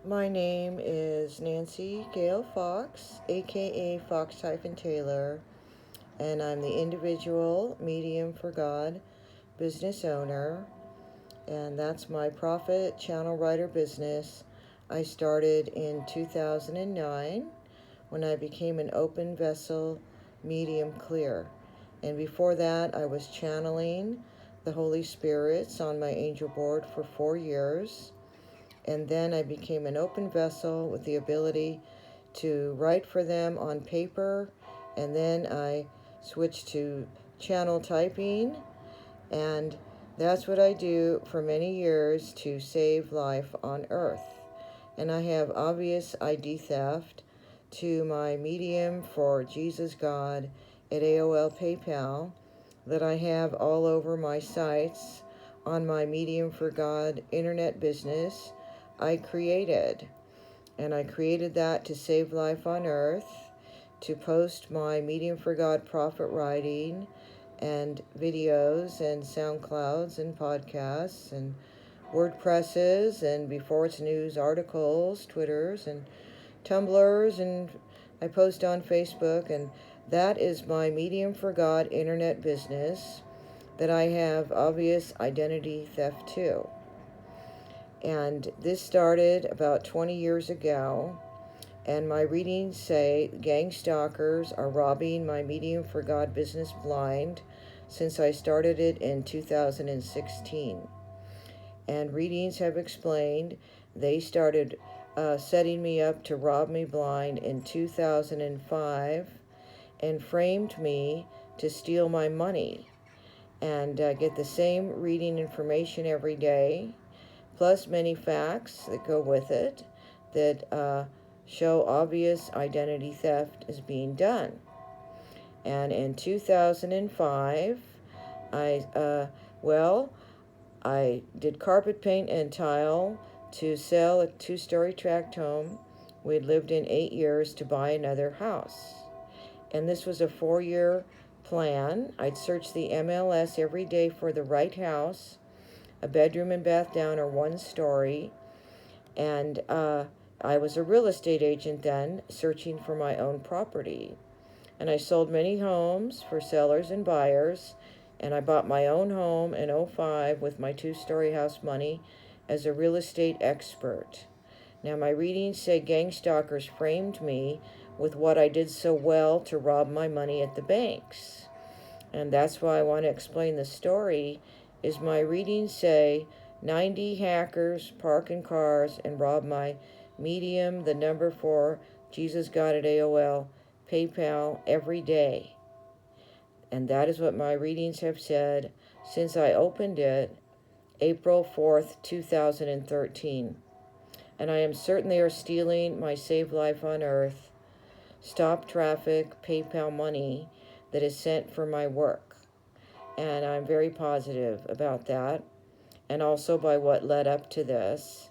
My name is Nancy Gail Fox, aka Fox-Taylor, and I'm the individual medium for God business owner, and that's my profit channel writer business. I started in 2009 when I became an open vessel medium clear. And before that, I was channeling the Holy Spirits on my angel board for 4 years. And then I became an open vessel with the ability to write for them on paper. And then I switched to channel typing. And that's what I do for many years to save life on Earth. And I have obvious ID theft to my medium for Jesus God at AOL PayPal that I have all over my sites on my Medium for God internet business I created. And I created that to save life on Earth, to post my Medium for God profit writing and videos and SoundClouds and podcasts and WordPresses and before it's news articles, Twitters and Tumblrs, and I post on Facebook, and that is my Medium for God internet business that I have obvious identity theft to. And this started about 20 years ago, and my readings say gang stalkers are robbing my Medium for God business blind since I started it in 2016. And readings have explained they started setting me up to rob me blind in 2005 and framed me to steal my money and get the same reading information every day, plus many facts that go with it that show obvious identity theft is being done. And in 2005, I did carpet paint and tile to sell a 2-story tract home we'd lived in 8 years to buy another house. And this was a 4-year plan. I'd search the MLS every day for the right house, a bedroom and bath down or 1 story. And I was a real estate agent then, searching for my own property. And I sold many homes for sellers and buyers, and I bought my own home in '05 with my 2-story house money as a real estate expert. Now, my readings say gang stalkers framed me with what I did so well to rob my money at the banks. And that's why I want to explain the story, is my readings say 90 hackers park in cars and rob my medium, the number 4, Jesus God at AOL, PayPal every day. And that is what my readings have said since I opened it April 4th, 2013. And I am certain they are stealing my Save Life on Earth, Stop Traffic PayPal money that is sent for my work. And I'm very positive about that, and also by what led up to this.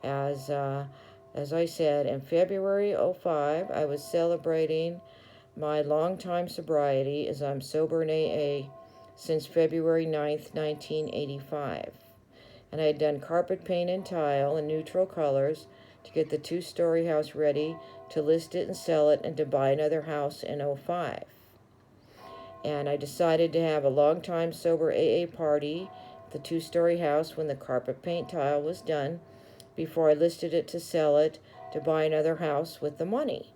As I said, in February '05, I was celebrating my longtime sobriety, as I'm sober in AA since February 9th, 1985. And I had done carpet paint and tile in neutral colors to get the 2-story house ready to list it and sell it and to buy another house in '05. And I decided to have a long-time sober AA party at the 2-story house when the carpet paint tile was done before I listed it to sell it to buy another house with the money.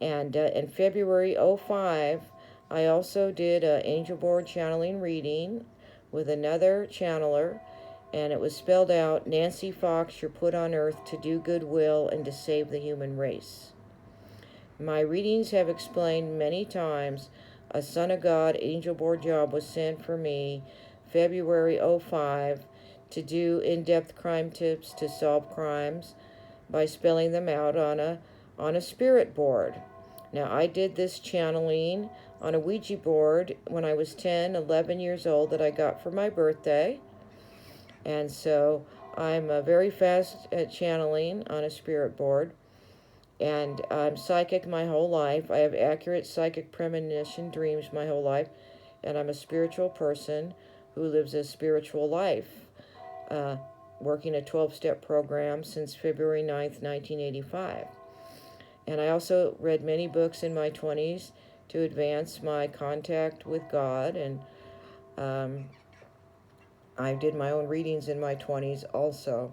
And in February '05, I also did an angel board channeling reading with another channeler, and it was spelled out, Nancy Fox, you're put on earth to do goodwill and to save the human race. My readings have explained many times a Son of God angel board job was sent for me February '05 to do in-depth crime tips to solve crimes by spelling them out on a spirit board. Now, I did this channeling on a Ouija board when I was 10, 11 years old that I got for my birthday. And so I'm very fast at channeling on a spirit board. And I'm psychic my whole life. I have accurate psychic premonition dreams my whole life. And I'm a spiritual person who lives a spiritual life. working a 12-step program since February 9th, 1985. And I also read many books in my 20s to advance my contact with God, and I did my own readings in my 20s also.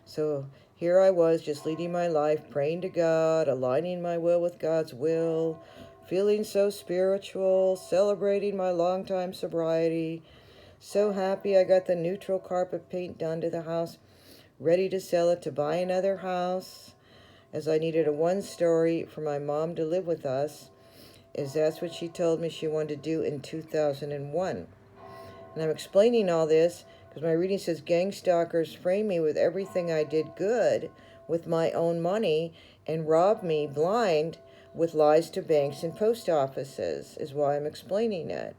So here I was, just leading my life, praying to God, aligning my will with God's will, feeling so spiritual, celebrating my long-time sobriety, so happy I got the neutral carpet paint done to the house, ready to sell it to buy another house, as I needed a one-story for my mom to live with us, as that's what she told me she wanted to do in 2001. And I'm explaining all this because my reading says gang stalkers framed me with everything I did good with my own money and robbed me blind with lies to banks and post offices, is why I'm explaining it.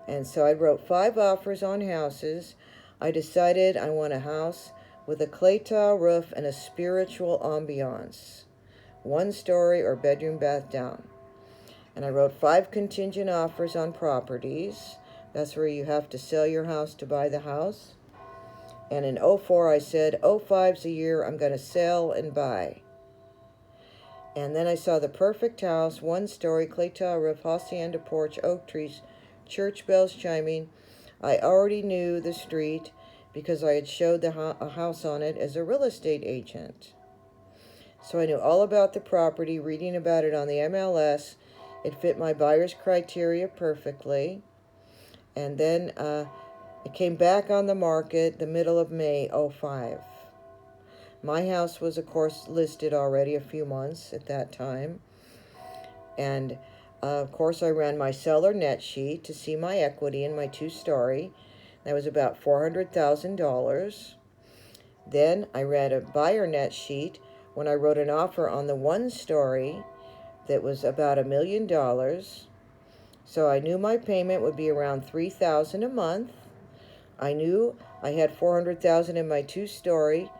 And so I wrote 5 offers on houses. I decided I want a house with a clay tile roof and a spiritual ambiance, 1 story or bedroom bath down. And I wrote 5 contingent offers on properties. That's where you have to sell your house to buy the house. And in 04, I said, 05's a year I'm going to sell and buy. And then I saw the perfect house, 1 story, clay tile roof, hacienda porch, oak trees, church bells chiming. I already knew the street because I had showed a house on it as a real estate agent. So I knew all about the property, reading about it on the MLS. It fit my buyer's criteria perfectly. And then it came back on the market the middle of May 05. My house was, of course, listed already a few months at that time. And, of course, I ran my seller net sheet to see my equity in my 2-story. That was about $400,000. Then I ran a buyer net sheet when I wrote an offer on the 1-story that was about $1 million. So I knew my payment would be around $3,000 a month. I knew I had $400,000 in my 2-story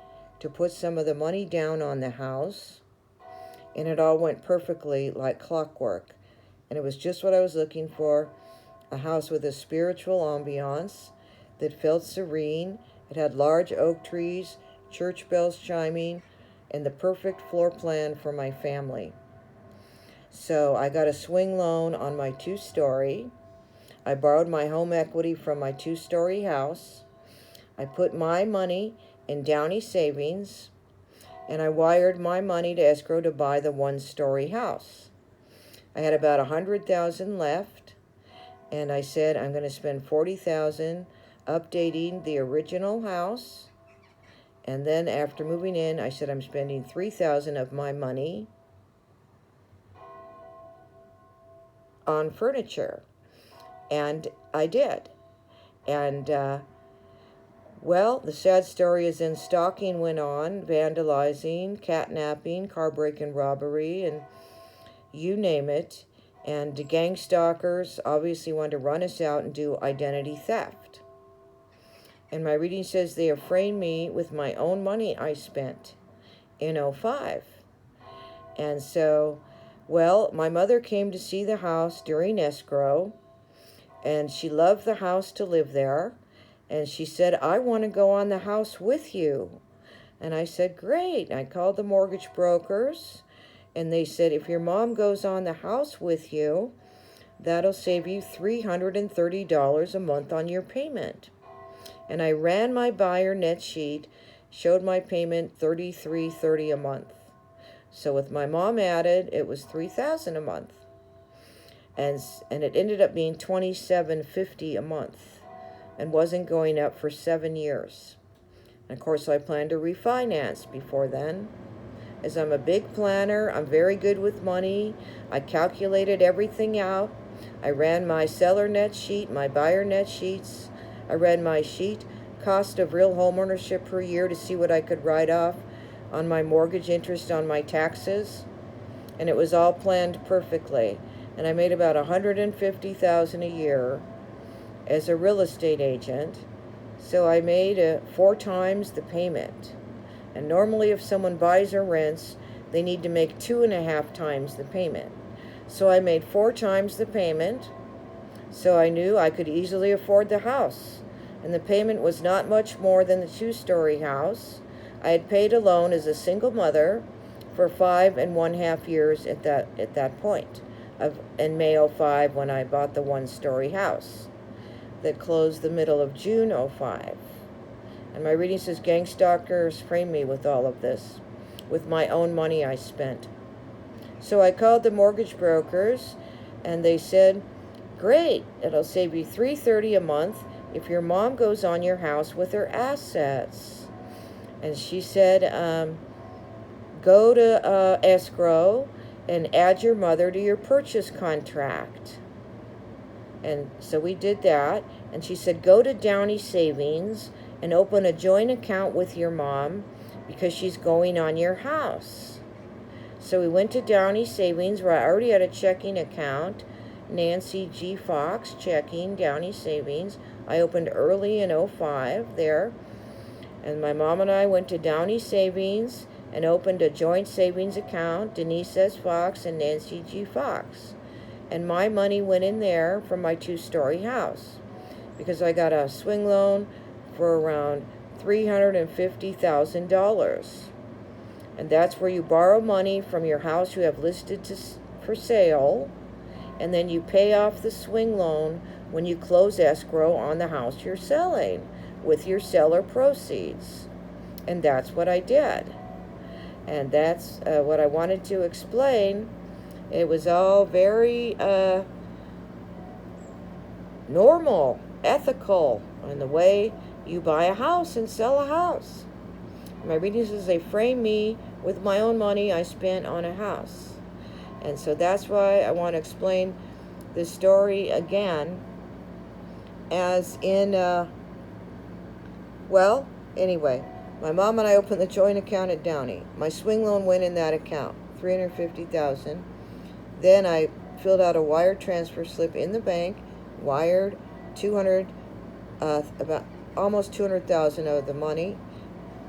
to put some of the money down on the house. And it all went perfectly like clockwork. And it was just what I was looking for, a house with a spiritual ambiance that felt serene. It had large oak trees, church bells chiming, and the perfect floor plan for my family. So I got a swing loan on my 2-story. I borrowed my home equity from my 2-story house. I put my money in Downey Savings, and I wired my money to escrow to buy the 1-story house. I had about $100,000 left, and I said I'm going to spend $40,000 updating the original house. And then after moving in, I said I'm spending $3,000 of my money on furniture. And I did. And, well, the sad story is then stalking went on, vandalizing, catnapping, car break and robbery, and you name it. And the gang stalkers obviously wanted to run us out and do identity theft. And my reading says they have framed me with my own money I spent in 05. And so, well, my mother came to see the house during escrow, and she loved the house to live there. And she said, I want to go on the house with you. And I said, great. I called the mortgage brokers, and they said, if your mom goes on the house with you, that'll save you $330 a month on your payment. And I ran my buyer net sheet, showed my payment $33.30 a month. So with my mom added, it was $3,000 a month. And it ended up being $27.50 a month and wasn't going up for 7 years. And of course, I planned to refinance before then. As I'm a big planner, I'm very good with money. I calculated everything out. I ran my seller net sheet, my buyer net sheets. I ran my sheet cost of real home ownership per year to see what I could write off on my mortgage interest on my taxes. And it was all planned perfectly. And I made about $150,000 a year as a real estate agent. So I made 4 times the payment. And normally if someone buys or rents, they need to make 2.5 times the payment. So I made 4 times the payment. So I knew I could easily afford the house. and the payment was not much more than the two-story house. I had paid a loan as a single mother for 5.5 years at that point in May '05 when I bought the one-story house that closed the middle of June '05. And my reading says gang stalkers framed me with all of this, with my own money I spent. So I called the mortgage brokers, and they said, great, it'll save you $330 a month if your mom goes on your house with her assets. And she said, go to escrow and add your mother to your purchase contract. And so we did that. And she said, go to Downey Savings and open a joint account with your mom because she's going on your house. So we went to Downey Savings, where I already had a checking account, Nancy G. Fox checking, Downey Savings. I opened early in '05 there. And my mom and I went to Downey Savings and opened a joint savings account, Denise S. Fox and Nancy G. Fox. And my money went in there from my two-story house because I got a swing loan for around $350,000. And that's where you borrow money from your house you have listed for sale, and then you pay off the swing loan when you close escrow on the house you're selling with your seller proceeds. And that's what I did. And that's what I wanted to explain. It was all very normal, ethical, in the way you buy a house and sell a house. My reading says they framed me with my own money I spent on a house. And so that's why I want to explain this story again, as in, well, anyway, my mom and I opened the joint account at Downey. My swing loan went in that account, $350,000. Then I filled out a wire transfer slip in the bank, wired about almost $200,000 of the money,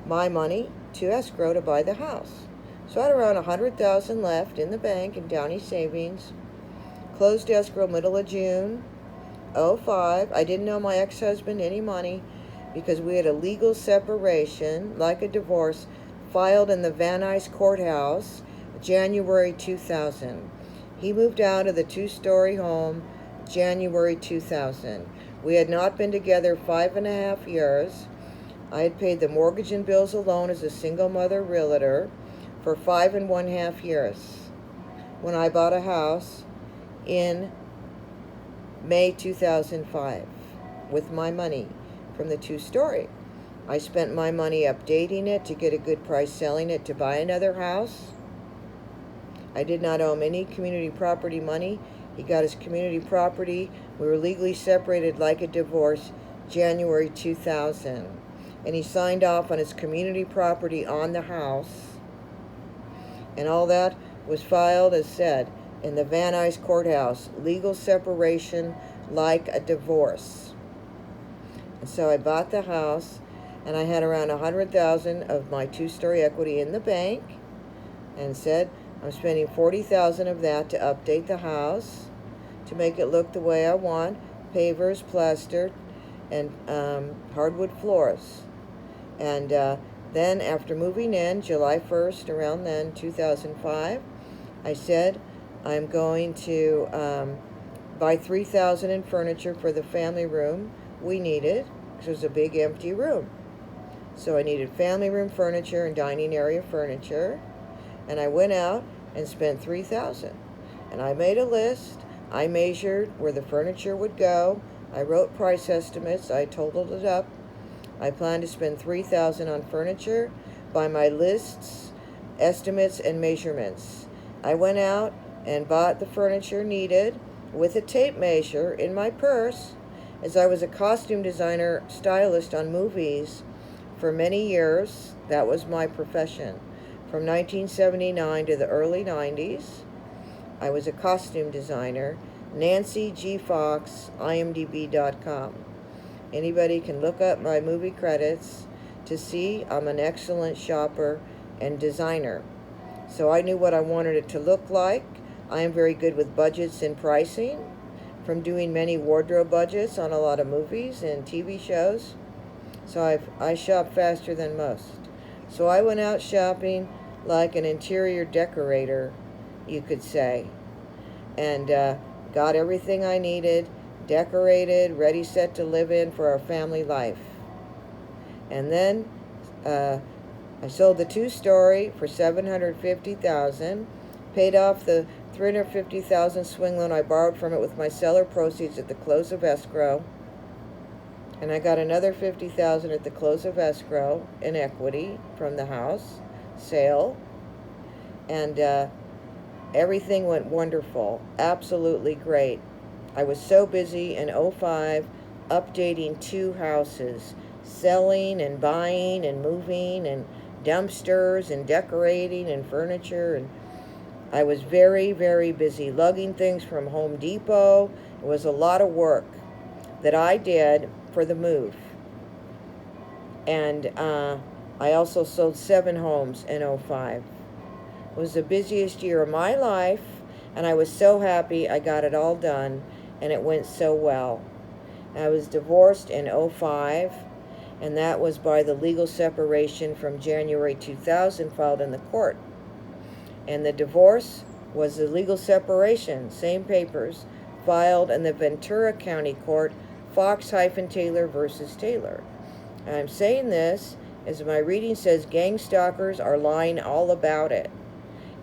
my money, to escrow to buy the house. So I had around $100,000 left in the bank in Downey Savings. Closed escrow middle of June '05. I didn't owe my ex-husband any money because we had a legal separation, like a divorce, filed in the Van Nuys courthouse January 2000. He moved out of the two-story home January 2000. We had not been together 5.5 years. I had paid the mortgage and bills alone as a single mother realtor for 5.5 years when I bought a house in May 2005 with my money from the two-story. I spent my money updating it to get a good price, selling it to buy another house. I did not owe him any community property money. He got his community property. We were legally separated like a divorce January 2000. And he signed off on his community property on the house. And all that was filed, as said, in the Van Nuys courthouse. Legal separation like a divorce. And so I bought the house, and I had around $100,000 of my two-story equity in the bank, and said, I'm spending $40,000 of that to update the house, to make it look the way I want, pavers, plaster, and hardwood floors. And then after moving in, July 1st, around then, 2005, I said, I'm going to buy $3,000 in furniture for the family room we needed, because it was a big empty room. So I needed family room furniture and dining area furniture. And I went out and spent $3,000. And I made a list. I measured where the furniture would go. I wrote price estimates. I totaled it up. I planned to spend $3,000 on furniture by my lists, estimates, and measurements. I went out and bought the furniture needed with a tape measure in my purse, as I was a costume designer stylist on movies for many years. That was my profession. From 1979 to the early 90s, I was a costume designer. Nancy G. Fox, IMDb.com. Anybody can look up my movie credits to see I'm an excellent shopper and designer. So I knew what I wanted it to look like. I am very good with budgets and pricing from doing many wardrobe budgets on a lot of movies and TV shows. So I shop faster than most. So I went out shopping like an interior decorator, you could say, and got everything I needed, decorated, ready, set to live in for our family life. And then I sold the two-story for $750,000, paid off the $350,000 swing loan I borrowed from it with my seller proceeds at the close of escrow, and I got another $50,000 at the close of escrow in equity from the house sale, and everything went wonderful, absolutely great. I was so busy in '05 updating 2 houses, selling and buying and moving and dumpsters and decorating and furniture, and I was very, very busy lugging things from Home Depot. It was a lot of work that I did for the move. And I also sold 7 homes in '05. It was the busiest year of my life, and I was so happy I got it all done, and it went so well. I was divorced in '05, and that was by the legal separation from January 2000 filed in the court. And the divorce was the legal separation, same papers, filed in the Ventura County Court, Fox-Taylor versus Taylor. And I'm saying this as my reading says gang stalkers are lying all about it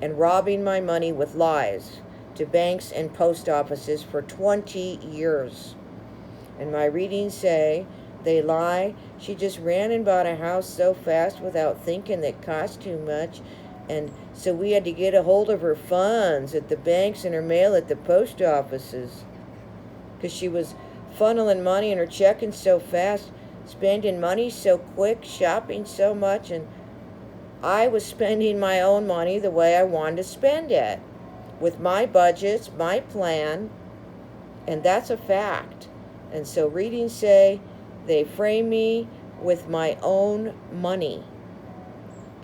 and robbing my money with lies to banks and post offices for 20 years. And my readings say they lie. She just ran and bought a house so fast without thinking that it cost too much. And so we had to get a hold of her funds at the banks and her mail at the post offices, because she was funneling money in her checking so fast, spending money so quick, shopping so much, and I was spending my own money the way I wanted to spend it, with my budgets, my plan, and that's a fact. And so readings say they frame me with my own money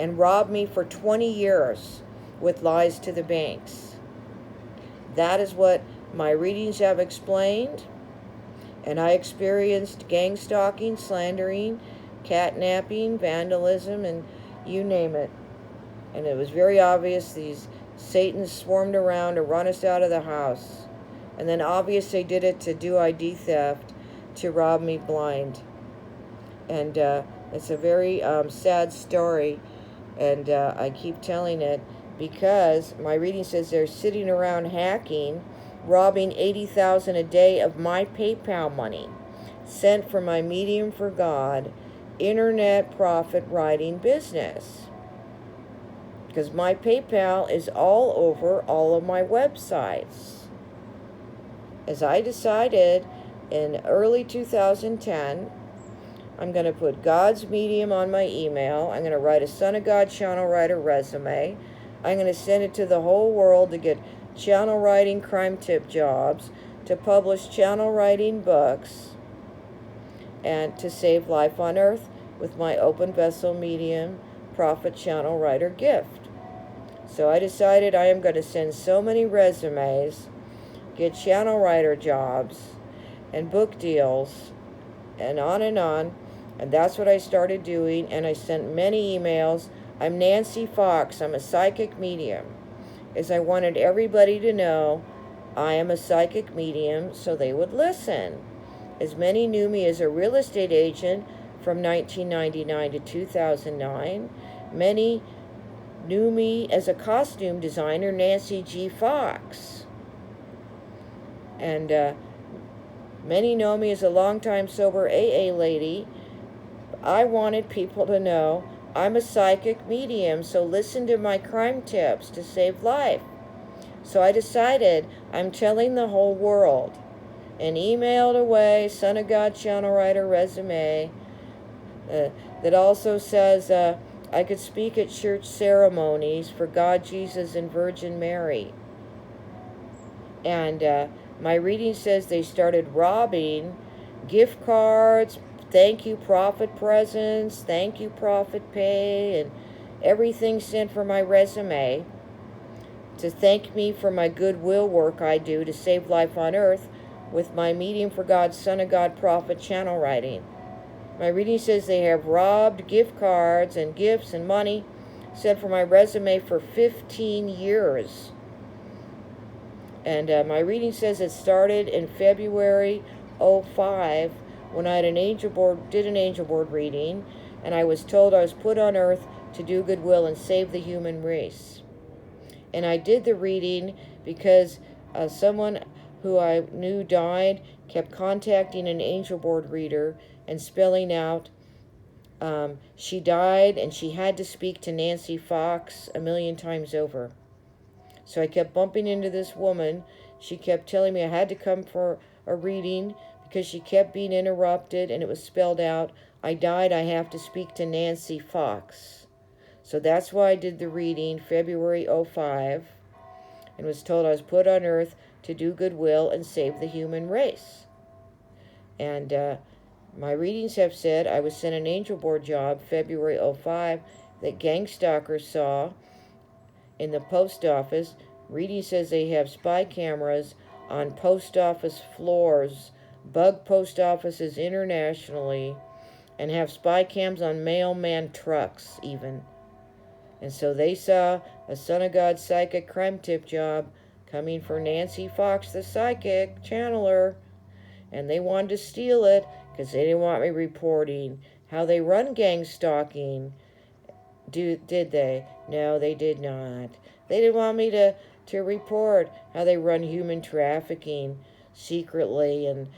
and robbed me for 20 years with lies to the banks. That is what my readings have explained. And I experienced gang stalking, slandering, catnapping, vandalism, and you name it. And it was very obvious these Satans swarmed around to run us out of the house. And then obvious they did it to do ID theft, to rob me blind. And it's a very sad story. And I keep telling it because my reading says they're sitting around hacking, robbing $80,000 a day of my PayPal money, sent from my Medium for God internet profit writing business. Because my PayPal is all over all of my websites. As I decided in early 2010, I'm going to put God's Medium on my email. I'm going to write a Son of God Channel Writer resume. I'm going to send it to the whole world to get channel writing crime tip jobs, to publish channel writing books, and to save life on earth with my open vessel medium prophet channel writer gift. So I decided I am going to send so many resumes, get channel writer jobs and book deals, and on, and that's what I started doing. And I sent many emails. I'm Nancy Fox. I'm a psychic medium, as I wanted everybody to know I am a psychic medium so they would listen. As many knew me as a real estate agent from 1999 to 2009, many knew me as a costume designer, Nancy G. Fox. And many know me as a longtime sober AA lady. I wanted people to know I'm a psychic medium, so listen to my crime tips to save life. So I decided I'm telling the whole world. And emailed away Son of God Channel Writer resume that also says I could speak at church ceremonies for God, Jesus, and Virgin Mary. And my reading says they started robbing gift cards, thank you prophet presents, thank you prophet pay, and everything sent for my resume to thank me for my goodwill work I do to save life on earth with my Medium for God, Son of God Prophet channel writing. My reading says they have robbed gift cards and gifts and money sent for my resume for 15 years. And my reading says it started in February '05 when I had did an angel board reading, and I was told I was put on earth to do goodwill and save the human race. And I did the reading because someone who I knew died kept contacting an angel board reader and spelling out she died and she had to speak to Nancy Fox a million times over. So I kept bumping into this woman. She kept telling me I had to come for a reading because she kept being interrupted and it was spelled out, I died, I have to speak to Nancy Fox. So that's why I did the reading February '05 and was told I was put on earth to do goodwill and save the human race. And my readings have said I was sent an angel board job February '05 that gang stalkers saw in the post office. Reading says they have spy cameras on post office floors, bug post offices internationally, and have spy cams on mailman trucks even. And so they saw a Son of God psychic crime tip job coming for Nancy Fox, the psychic channeler, and they wanted to steal it because they didn't want me reporting how they run gang stalking. Did they? No, they did not. They didn't want me to report how they run human trafficking secretly and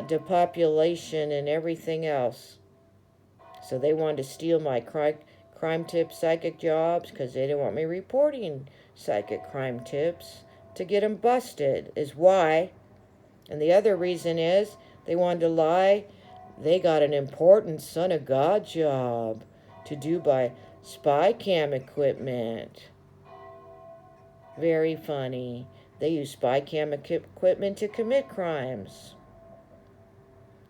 depopulation and everything else. So they wanted to steal my crime tip psychic jobs because they didn't want me reporting psychic crime tips to get them busted is why. And the other reason is they wanted to lie. They got an important Son of God job to do by spy cam equipment. Very funny. They use spy cam equipment to commit crimes.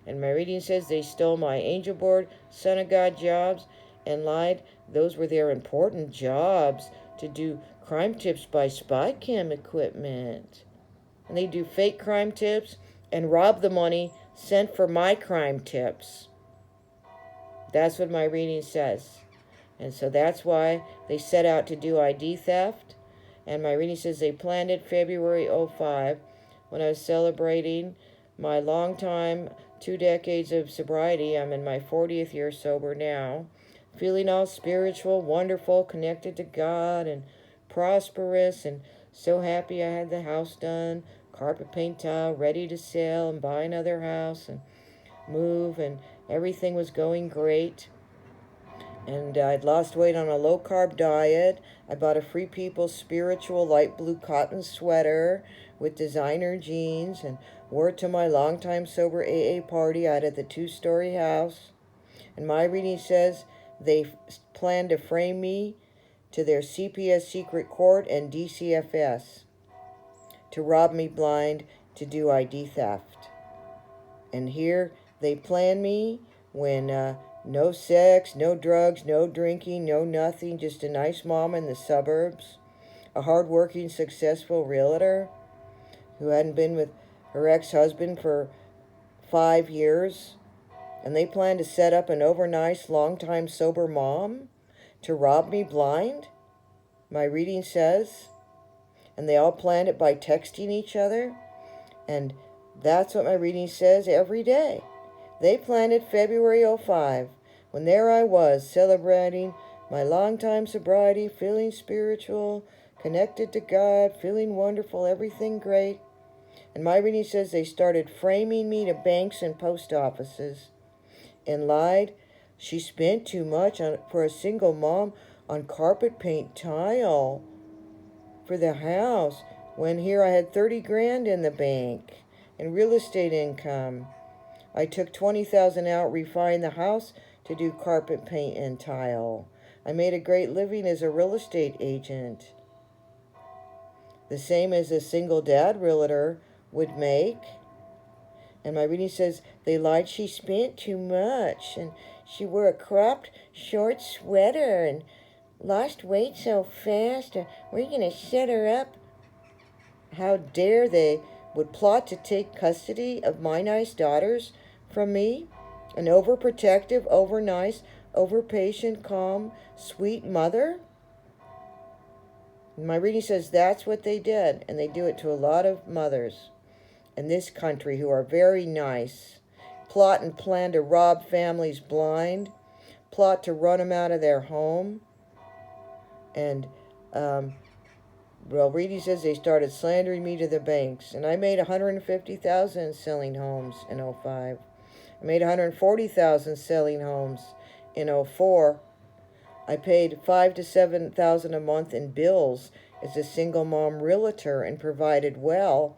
And my reading says they stole my angel board Son of God jobs and lied. Those were their important jobs to do crime tips by spy cam equipment. And they do fake crime tips and rob the money sent for my crime tips. That's what my reading says. And so that's why they set out to do ID theft. And my reading says they planned it February '05 when I was celebrating my long time, 2 decades of sobriety. I'm in my 40th year sober now. Feeling all spiritual, wonderful, connected to God and prosperous and so happy I had the house done, carpet paint tile, ready to sell and buy another house and move, and everything was going great. And I'd lost weight on a low-carb diet. I bought a Free People spiritual light blue cotton sweater with designer jeans and wore it to my longtime sober AA party out at the 2-story house. And my reading says they plan to frame me to their CPS secret court and DCFS to rob me blind to do ID theft. And here they plan me when no sex, no drugs, no drinking, no nothing, just a nice mom in the suburbs, a hardworking, successful realtor who hadn't been with her ex-husband for 5 years. And they plan to set up an overnight, long-time sober mom to rob me blind, my reading says. And they all planned it by texting each other. And that's what my reading says every day. They planned it February '05, when there I was, celebrating my long-time sobriety, feeling spiritual, connected to God, feeling wonderful, everything great. And my reading says they started framing me to banks and post offices and lied. She spent too much for a single mom on carpet paint tile for the house, when here I had 30 grand in the bank in real estate income. I took 20,000 out, refined the house to do carpet paint and tile. I made a great living as a real estate agent, the same as a single dad realtor would make. And my reading says they lied. She spent too much, and she wore a cropped short sweater and lost weight so fast. We're going to set her up. How dare they would plot to take custody of my nice daughters from me, an overprotective, overnice, overpatient, calm, sweet mother? My reading says that's what they did, and they do it to a lot of mothers in this country who are very nice. Plot and plan to rob families blind, plot to run them out of their home. And, reading says they started slandering me to the banks, and I made $150,000 selling homes in '05. I made $140,000 selling homes in '04. I paid $5,000 to $7,000 a month in bills as a single mom realtor and provided well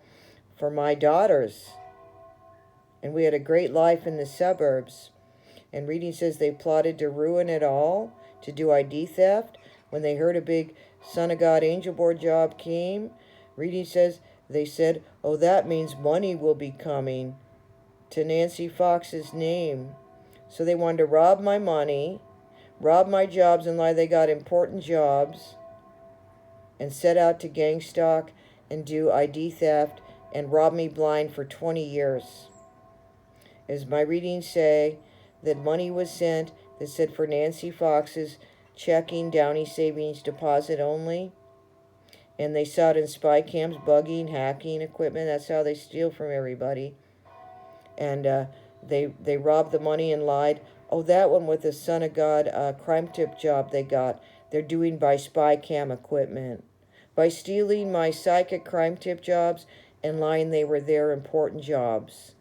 for my daughters. And we had a great life in the suburbs. And reading says they plotted to ruin it all, to do ID theft. When they heard a big Son of God Angel Board job came, reading says they said, oh, that means money will be coming to Nancy Fox's name. So they wanted to rob my money, rob my jobs, and lie they got important jobs, and set out to gang stalk and do ID theft and rob me blind for 20 years. As my readings say, that money was sent that said for Nancy Fox's checking, Downey Savings Deposit only. And they saw it in spy cams, bugging, hacking equipment. That's how they steal from everybody. And they robbed the money and lied. Oh, that one with the Son of God crime tip job they got, they're doing by spy cam equipment. By stealing my psychic crime tip jobs and lying they were their important jobs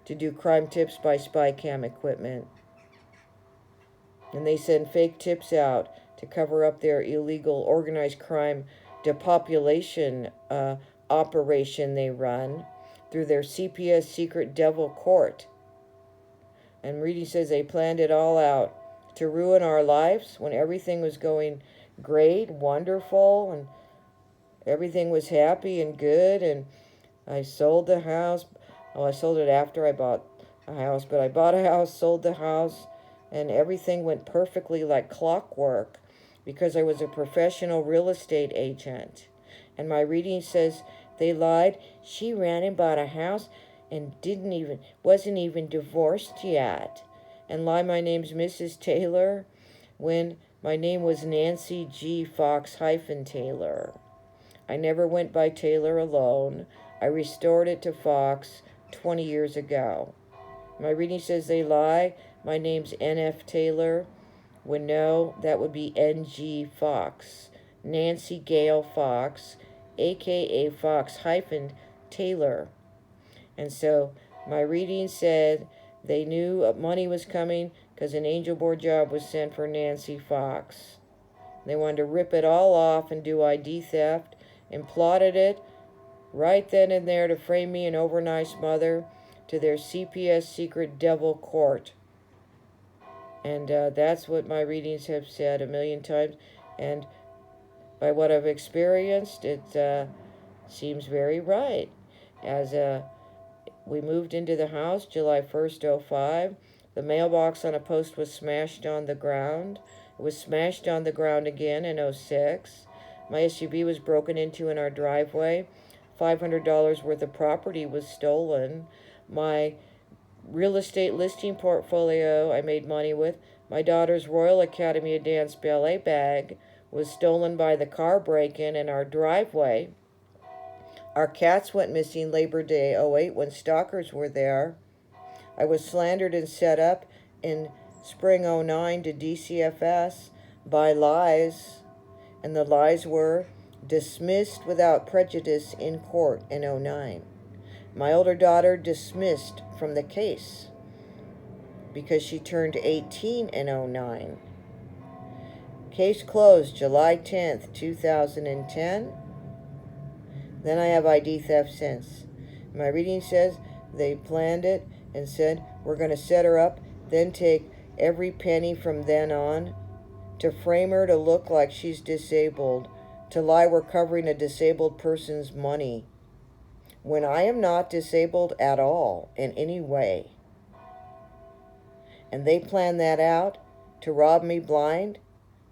to do crime tips by spy cam equipment. And they send fake tips out to cover up their illegal organized crime depopulation operation they run through their CPS secret devil court. And reading says they planned it all out to ruin our lives when everything was going great, wonderful, and everything was happy and good. And I sold the house. Well, I sold it after I bought a house, but I bought a house, sold the house, and everything went perfectly like clockwork because I was a professional real estate agent. And my reading says they lied. She ran and bought a house and wasn't even divorced yet. And lie my name's Mrs. Taylor when my name was Nancy G. Fox Taylor. I never went by Taylor alone. I restored it to Fox 20 years ago. My reading says they lie. My name's N.F. Taylor. When no, that would be N.G. Fox. Nancy Gail Fox, a.k.a. Fox Taylor. And so my reading said they knew money was coming because an angel board job was sent for Nancy Fox. They wanted to rip it all off and do ID theft and plotted it right then and there to frame me, an overnice mother, to their CPS secret devil court. And that's what my readings have said a million times. And by what I've experienced, it seems very right. As we moved into the house July 1st, '05, the mailbox on a post was smashed on the ground. It was smashed on the ground again in '06. My SUV was broken into in our driveway. $500 worth of property was stolen. My real estate listing portfolio I made money with, my daughter's Royal Academy of Dance ballet bag was stolen by the car break-in in our driveway. Our cats went missing Labor Day '08 when stalkers were there. I was slandered and set up in spring '09 to DCFS by lies, and the lies were dismissed without prejudice in court in '09. My older daughter dismissed from the case because she turned 18 in '09. Case closed July 10th, 2010. Then I have ID theft since. My reading says they planned it and said, we're going to set her up, then take every penny from then on to frame her to look like she's disabled, to lie we're covering a disabled person's money, when I am not disabled at all in any way. And they planned that out to rob me blind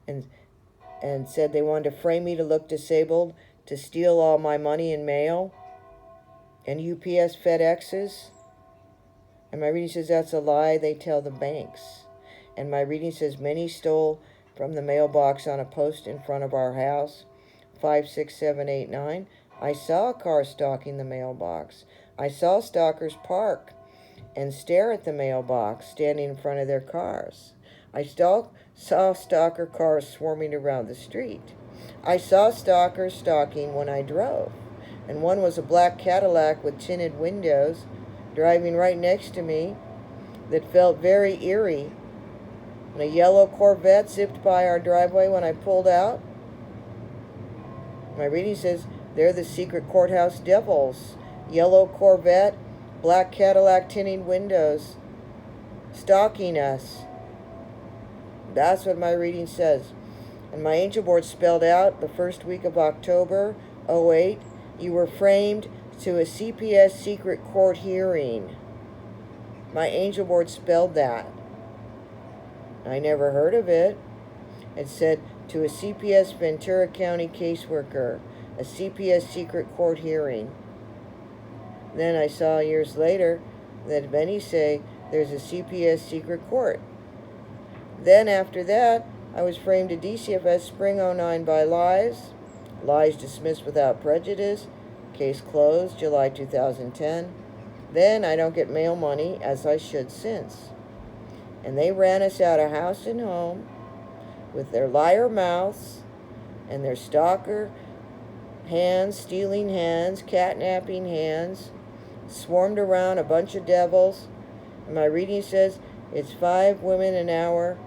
and said they wanted to frame me to look disabled, to steal all my money and mail. and UPS FedExes. And my reading says that's a lie they tell the banks. And my reading says many stole from the mailbox on a post in front of our house. 5, 6, 7, 8, 9. I saw a car stalking the mailbox. I saw stalkers park and stare at the mailbox standing in front of their cars. I saw stalker cars swarming around the street. I saw stalkers stalking when I drove. And one was a black Cadillac with tinted windows driving right next to me that felt very eerie. And a yellow Corvette zipped by our driveway when I pulled out. My reading says they're the secret courthouse devils. Yellow Corvette, black Cadillac tinted windows, stalking us. That's what my reading says. And my angel board spelled out the first week of October 08, you were framed to a CPS secret court hearing. My angel board spelled that. I never heard of it. It said to a CPS Ventura County caseworker, a CPS secret court hearing. Then I saw years later that many say there's a CPS secret court. Then after that, I was framed to DCFS Spring '09 by lies. Lies dismissed without prejudice. Case closed July 2010. Then I don't get mail money as I should since. And they ran us out of house and home with their liar mouths and their stalker hands, stealing hands, catnapping hands, swarmed around a bunch of devils. And my reading says it's 5 women an hour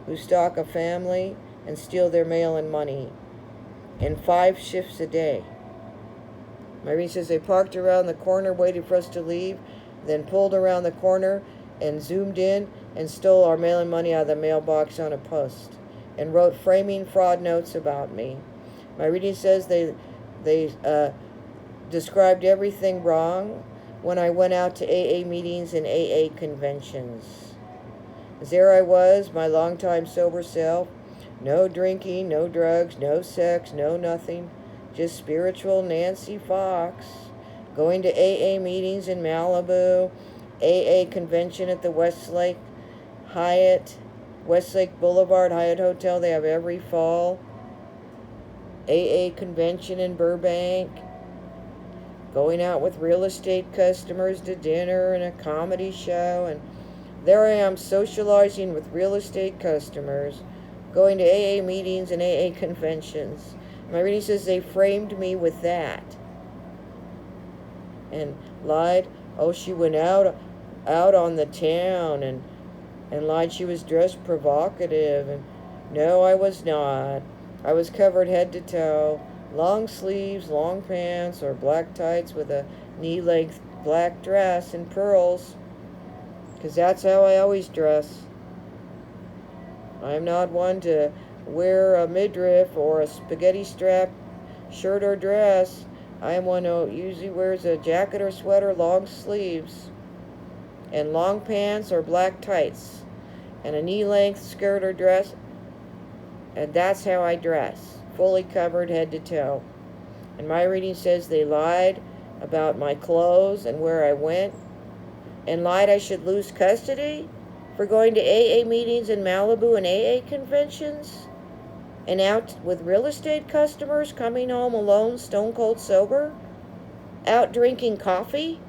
who stalk a family and steal their mail and money in 5 shifts a day. My reading says they parked around the corner, waited for us to leave, then pulled around the corner and zoomed in and stole our mail and money out of the mailbox on a post and wrote framing fraud notes about me. My reading says they described everything wrong when I went out to AA meetings and AA conventions. There I was, my longtime sober self, no drinking, no drugs, no sex, no nothing, just spiritual Nancy Fox, going to AA meetings in Malibu, AA convention at the Westlake Boulevard Hyatt Hotel they have every fall, AA convention in Burbank, going out with real estate customers to dinner and a comedy show, and there I am socializing with real estate customers, going to AA meetings and AA conventions. My reading says they framed me with that and lied. Oh, she went out on the town and lied she was dressed provocative. And no, I was not. I was covered head to toe, long sleeves, long pants, or black tights with a knee-length black dress and pearls, because that's how I always dress. I'm not one to wear a midriff or a spaghetti strap shirt or dress. I am one who usually wears a jacket or sweater, long sleeves, and long pants or black tights, and a knee-length skirt or dress, and that's how I dress, fully covered head to toe. And my reading says they lied about my clothes and where I went, and lied I should lose custody for going to AA meetings in Malibu and AA conventions, and out with real estate customers, coming home alone, stone cold sober, out drinking coffee,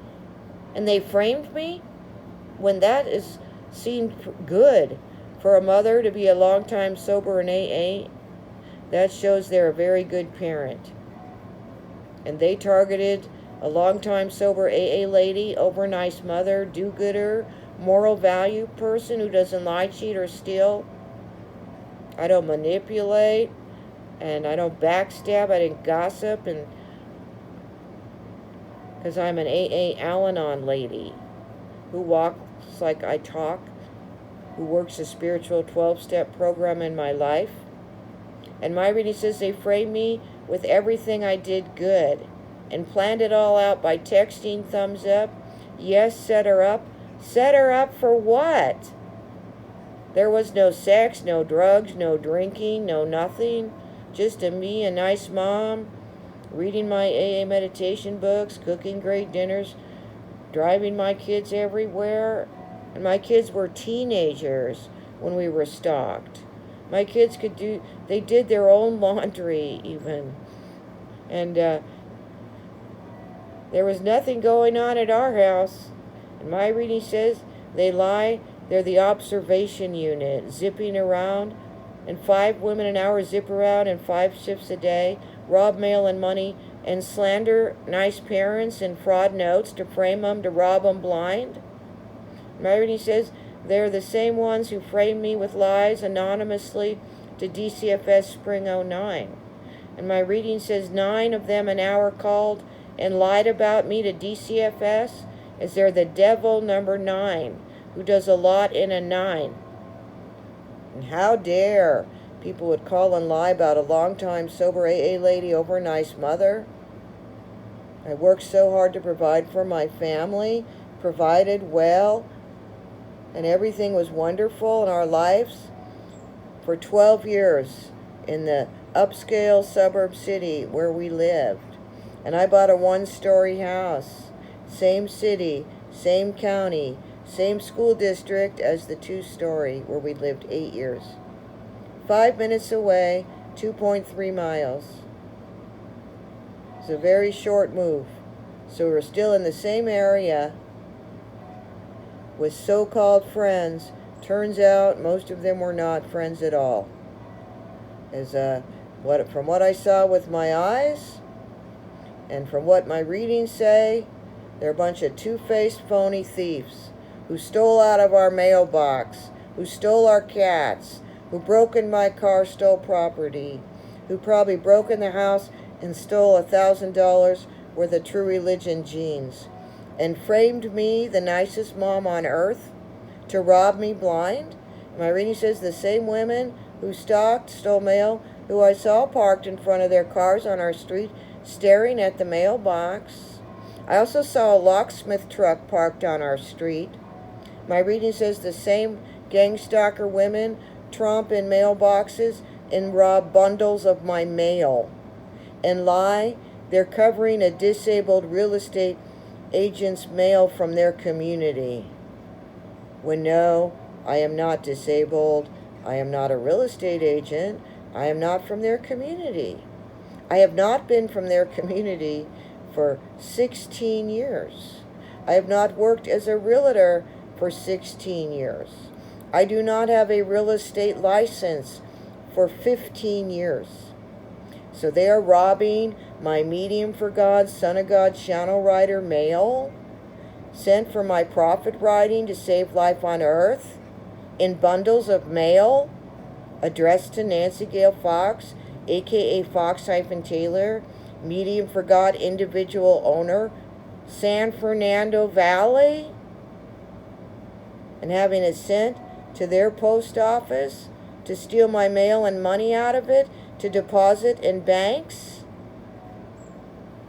and they framed me when that is seemed good for a mother to be a long time sober in AA. That shows they're a very good parent. And they targeted a long time sober AA lady over a nice mother, do-gooder, moral value person who doesn't lie, cheat, or steal. I don't manipulate, and I don't backstab, I didn't gossip, and because I'm an AA Al-Anon lady who walks like I talk, who works a spiritual 12-step program in my life. And my reading says they framed me with everything I did good and planned it all out by texting thumbs up. Yes, set her up. Set her up for what? There was no sex, no drugs, no drinking, no nothing. Just me, a nice mom, reading my AA meditation books, cooking great dinners, driving my kids everywhere. And my kids were teenagers when we were stalked. My kids they did their own laundry even. And there was nothing going on at our house. And my reading says they lie. They're the observation unit, zipping around. And 5 women an hour zip around in 5 shifts a day, rob mail and money, and slander nice parents and fraud notes to frame them to rob them blind. My reading says they're the same ones who framed me with lies anonymously to DCFS Spring '09. And my reading says 9 of them an hour called and lied about me to DCFS, as they're the devil number 9, who does a lot in a 9. And how dare people would call and lie about a long-time sober AA lady over a nice mother. I worked so hard to provide for my family, provided well, and everything was wonderful in our lives for 12 years in the upscale suburb city where we lived. And I bought a 1-story house, same city, same county, same school district as the 2-story where we lived 8 years. 5 minutes away, 2.3 miles. It's a very short move. So we're still in the same area with so-called friends. Turns out most of them were not friends at all. From what I saw with my eyes, and from what my readings say, they're a bunch of two-faced phony thieves who stole out of our mailbox, who stole our cats, who broke in my car, stole property, who probably broke in the house and stole $1,000 worth of True Religion jeans, and framed me, the nicest mom on earth, to rob me blind. My reading says the same women who stalked, stole mail, who I saw parked in front of their cars on our street, staring at the mailbox. I also saw a locksmith truck parked on our street. My reading says the same gang stalker women tromp in mailboxes and rob bundles of my mail and lie. They're covering a disabled real estate agent's mail from their community. When no, I am not disabled. I am not a real estate agent. I am not from their community. I have not been from their community for 16 years. I have not worked as a realtor for 16 years. I do not have a real estate license for 15 years. So they are robbing my Medium for God, Son of God, channel writer mail, sent for my prophet writing to save life on earth, in bundles of mail, addressed to Nancy Gail Fox, aka Fox-Taylor, Medium for God, individual owner, San Fernando Valley, and having it sent to their post office to steal my mail and money out of it to deposit in banks.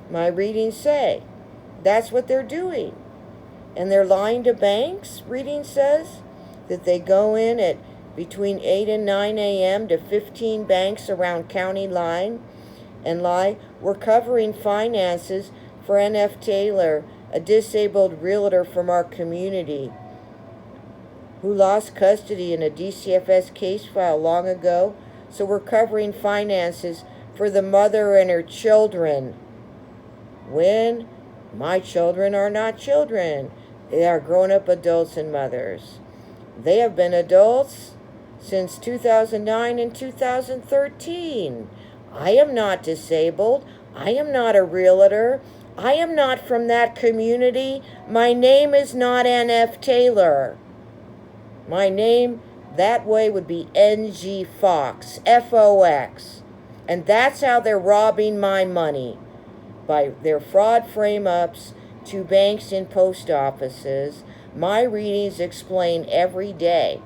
My readings say that's what they're doing. And they're lying to banks. Reading says that they go in at between 8 and 9 a.m. to 15 banks around county line and lie, we're covering finances for N.F. Taylor, a disabled realtor from our community who lost custody in a DCFS case file long ago. So we're covering finances for the mother and her children. When my children are not children, they are grown-up adults and mothers. They have been adults since 2009 and 2013. I am not disabled. I am not a realtor. I am not from that community. My name is not N.F. Taylor. My name that way would be N.G. Fox, F-O-X. And that's how they're robbing my money, by their fraud frame-ups to banks and post offices. My readings explain every day.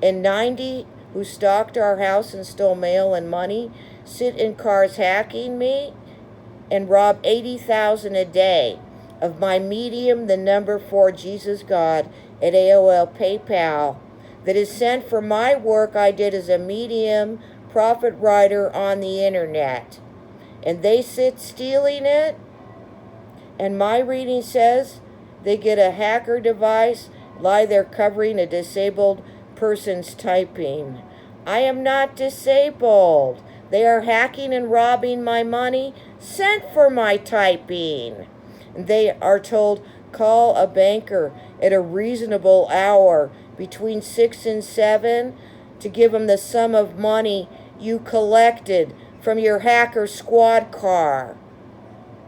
And 90 who stalked our house and stole mail and money sit in cars hacking me and rob $80,000 a day of my Medium, the number 4 Jesus God at AOL PayPal, that is sent for my work I did as a medium, prophet writer on the internet. and they sit stealing it, and my reading says they get a hacker device, lie there covering a disabled person's typing. I am not disabled. They are hacking and robbing my money sent for my typing. They are told, call a banker at a reasonable hour between 6 and 7 to give them the sum of money you collected from your hacker squad car.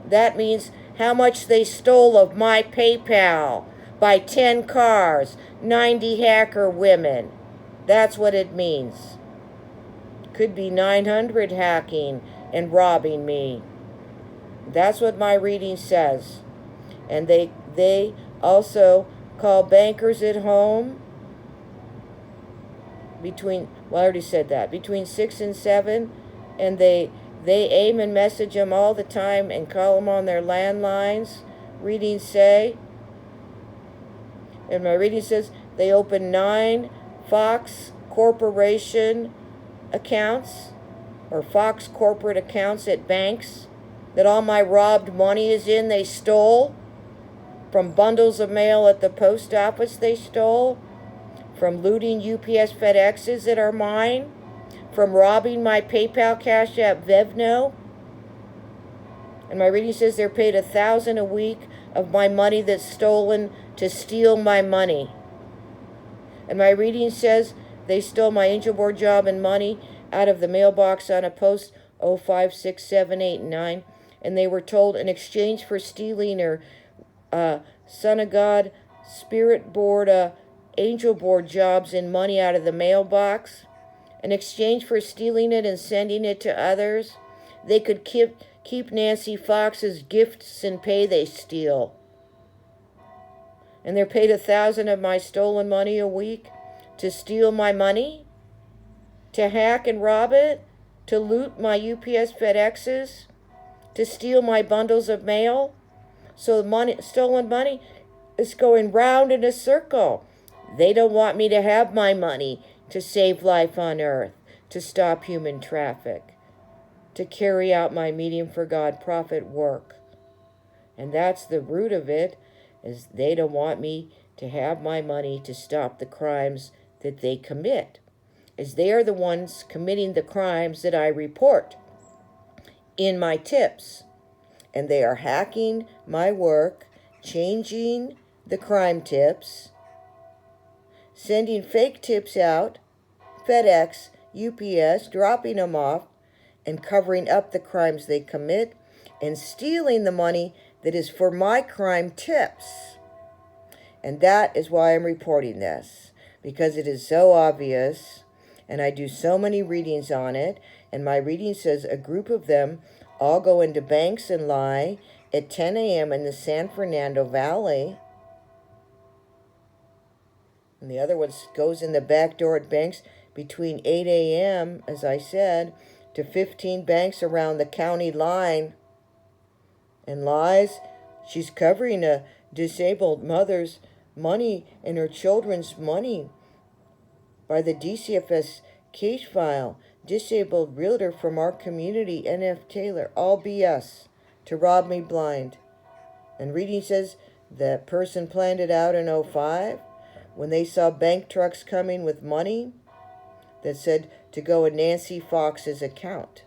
That means how much they stole of my PayPal by 10 cars, 90 hacker women. That's what it means. Could be 900 hacking and robbing me. That's what my reading says. And they also call bankers at home between, well, I already said that, between 6 and 7, and they aim and message them all the time and call them on their landlines. Readings say, and my reading says, they open 9 Fox Corporation accounts or Fox corporate accounts at banks that all my robbed money is in. They stole from bundles of mail at the post office. They stole from looting UPS FedExes that are mine, from robbing my PayPal, Cash App, Venmo. And my reading says they're paid $1,000 a week of my money that's stolen to steal my money. And my reading says they stole my Angel Board job and money out of the mailbox on a post 05, 6, 7, 8, and 9. And they were told in exchange for stealing their Son of God, Spirit Board, Angel Board jobs and money out of the mailbox, in exchange for stealing it and sending it to others, they could keep Nancy Fox's gifts and pay they steal. And they're paid $1,000 of my stolen money a week to steal my money, to hack and rob it, to loot my UPS FedExes, to steal my bundles of mail. So the stolen money is going round in a circle. They don't want me to have my money to save life on earth, to stop human traffic, to carry out my Medium for God prophet work. And that's the root of it, is they don't want me to have my money to stop the crimes that they commit, as they are the ones committing the crimes that I report in my tips. And they are hacking my work, changing the crime tips, sending fake tips out, FedEx, UPS, dropping them off, and covering up the crimes they commit, and stealing the money that is for my crime tips. And that is why I'm reporting this, because it is so obvious, and I do so many readings on it, and my reading says a group of them all go into banks and lie at 10 a.m. in the San Fernando Valley. And the other one goes in the back door at banks between 8 a.m., as I said, to 15 banks around the county line, and lies. She's covering a disabled mother's money and her children's money by the DCFS case file. Disabled realtor from our community, NF Taylor. All BS to rob me blind. And reading says the person planned it out in 05 when they saw bank trucks coming with money that said to go in Nancy Fox's account.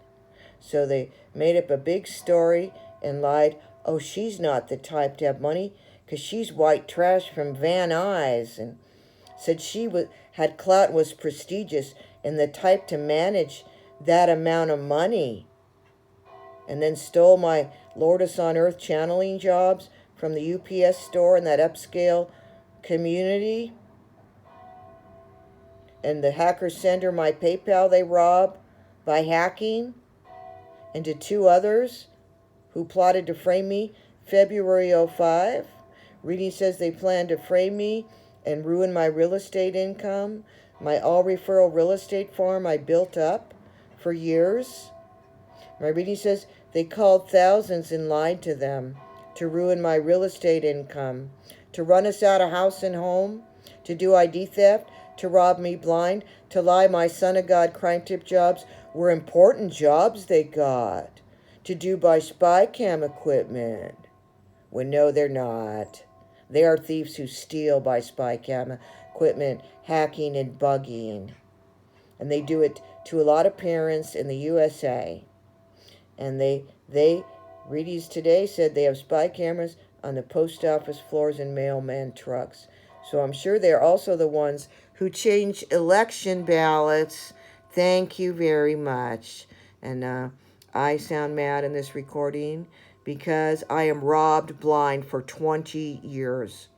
So they made up a big story and lied, oh, she's not the type to have money because she's white trash from Van Nuys, and said she had clout and was prestigious and the type to manage that amount of money. And then stole my Lourdes on Earth channeling jobs from the UPS store in that upscale community. And the hackers send her my PayPal they robbed by hacking, and to 2 others who plotted to frame me February 05. Reading says they planned to frame me and ruin my real estate income, my all-referral real estate farm I built up for years. My reading says they called thousands and lied to them to ruin my real estate income, to run us out of house and home, to do ID theft, to rob me blind, to lie my Son of God crime tip jobs were important jobs they got, to do by spy cam equipment. When no, they're not. They are thieves who steal by spy cam equipment, hacking and bugging. And they do it to a lot of parents in the USA. And Reedies Today said they have spy cameras on the post office floors and mailman trucks. So I'm sure they're also the ones who change election ballots. Thank you very much. And I sound mad in this recording because I am robbed blind for 20 years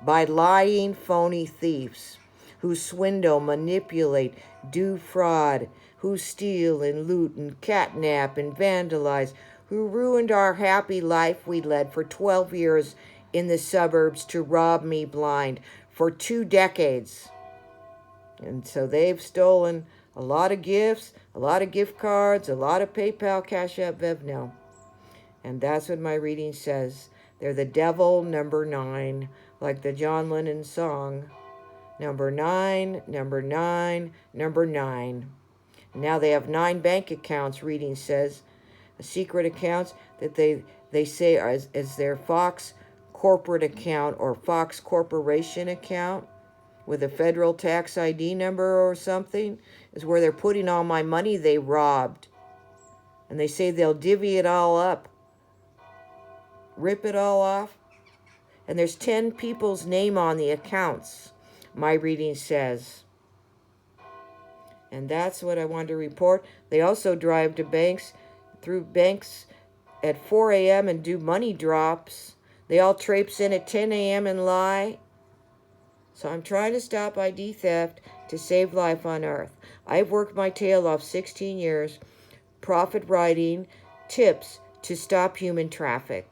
by lying, phony thieves who swindle, manipulate, do fraud, who steal and loot and catnap and vandalize, who ruined our happy life we led for 12 years in the suburbs to rob me blind for 2 decades. And so they've stolen a lot of gifts, a lot of gift cards, a lot of PayPal, Cash App, Venmo. And that's what my reading says. They're the devil number 9, like the John Lennon song. Number 9, number 9, number 9. Now they have 9 bank accounts, reading says. Secret accounts that they say are as their Fox corporate account or Fox Corporation account with a federal tax ID number or something is where they're putting all my money they robbed. And they say they'll divvy it all up, rip it all off. And there's 10 people's name on the accounts, my reading says. And that's what I wanted to report. They also drive to banks, through banks at 4 a.m. and do money drops. They all traipse in at 10 a.m. and lie. So I'm trying to stop ID theft to save life on Earth. I've worked my tail off 16 years, profit writing tips to stop human traffic.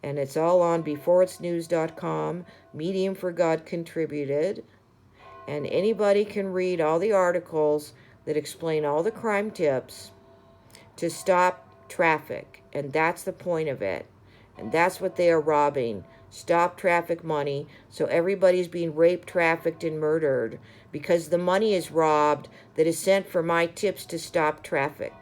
And it's all on beforeitsnews.com. Medium for God contributed. And anybody can read all the articles that explain all the crime tips to stop traffic. And that's the point of it. And that's what they are robbing. Stop traffic money. So everybody's being raped, trafficked, and murdered because the money is robbed that is sent for my tips to stop traffic.